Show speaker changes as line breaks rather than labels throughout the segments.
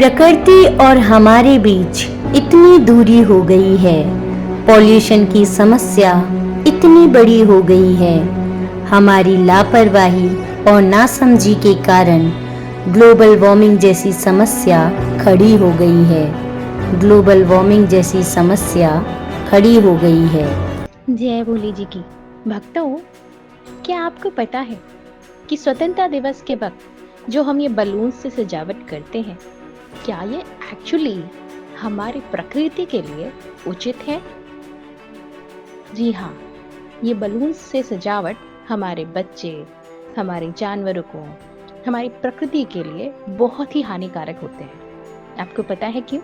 प्रकृति और हमारे बीच इतनी दूरी हो गई है, पॉल्यूशन की समस्या इतनी बड़ी हो गई है। हमारी लापरवाही और नासमझी के कारण ग्लोबल वार्मिंग जैसी समस्या खड़ी हो गई है। ग्लोबल वार्मिंग जैसी समस्या खड़ी हो गई है।
जय भोले जी की भक्तों, क्या आपको पता है कि स्वतंत्रता दिवस के वक्त जो हम ये बलून से सजावट करते हैं, क्या ये एक्चुअली हमारी प्रकृति के लिए उचित है? जी हाँ, ये बलून से सजावट हमारे बच्चे, हमारे जानवरों को, हमारी प्रकृति के लिए बहुत ही हानिकारक होते हैं। आपको पता है क्यों?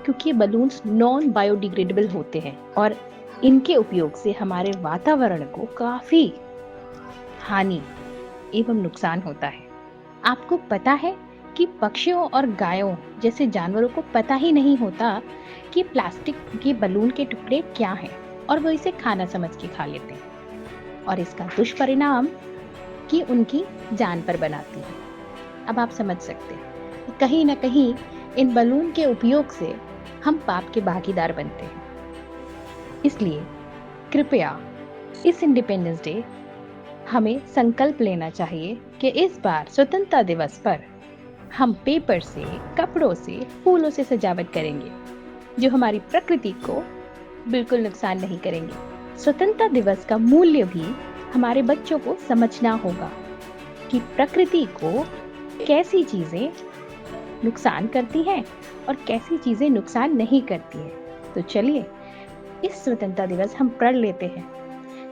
क्योंकि ये बलून्स नॉन बायोडिग्रेडेबल होते हैं और इनके उपयोग से हमारे वातावरण को काफी हानि एवं नुकसान होता है। आपको पता है कि पक्षियों और गायों जैसे जानवरों को पता ही नहीं होता कि प्लास्टिक के बलून के टुकड़े क्या हैं और वो इसे खाना समझ के खा लेते हैं और इसका दुष्परिणाम कि उनकी जान पर बनाती है। अब आप समझ सकते हैं कि कहीं ना कहीं इन बलून के उपयोग से हम पाप के भागीदार बनते हैं। इसलिए कृपया इस इंडिपेंडेंस डे हमें संकल्प लेना चाहिए कि इस बार स्वतंत्रता दिवस पर हम पेपर से, कपड़ों से, फूलों से सजावट करेंगे जो हमारी प्रकृति को बिल्कुल नुकसान नहीं करेंगे। स्वतंत्रता दिवस का मूल्य भी हमारे बच्चों को समझना होगा कि प्रकृति को कैसी चीजें नुकसान करती हैं और कैसी चीजें नुकसान नहीं करती हैं। तो चलिए इस स्वतंत्रता दिवस हम प्रण लेते हैं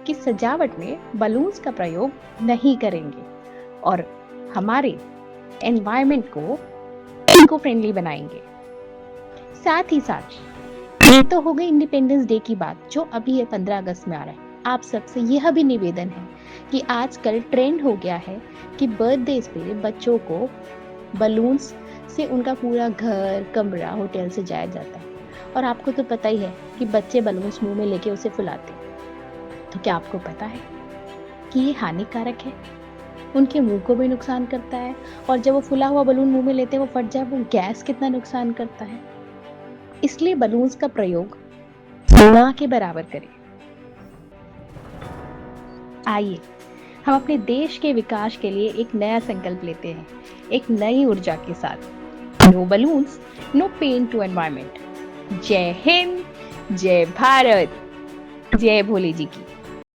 कि सजावट में बलून्स का प्रयोग नहीं करेंगे और हमारे एनवायरनमेंट को इको फ्रेंडली बनाएंगे। साथ ही साथ ये तो हो गई इंडिपेंडेंस डे की बात जो अभी 15 अगस्त में आ रहा है। आप सबसे यह भी निवेदन है कि आजकल ट्रेंड हो गया है कि बर्थडे पे बच्चों को बलून्स से उनका पूरा घर, कमरा, होटल सजाया जाता है और आपको तो पता ही है कि बच्चे बलून्स मुंह में लेके उसे फुलाते हैं। तो क्या आपको पता है कि ये हानिकारक है? उनके मुंह को भी नुकसान करता है और जब वो फुला हुआ बलून मुंह में लेते हैं वो फट जाए, वो गैस कितना नुकसान करता है। इसलिए बलून्स का प्रयोग ना के बराबर करें। आइए हम अपने देश के विकास के लिए एक नया संकल्प लेते हैं, एक नई ऊर्जा के साथ। No balloons, no pain to environment. जय हिंद, जय भारत, जय भोले जी की।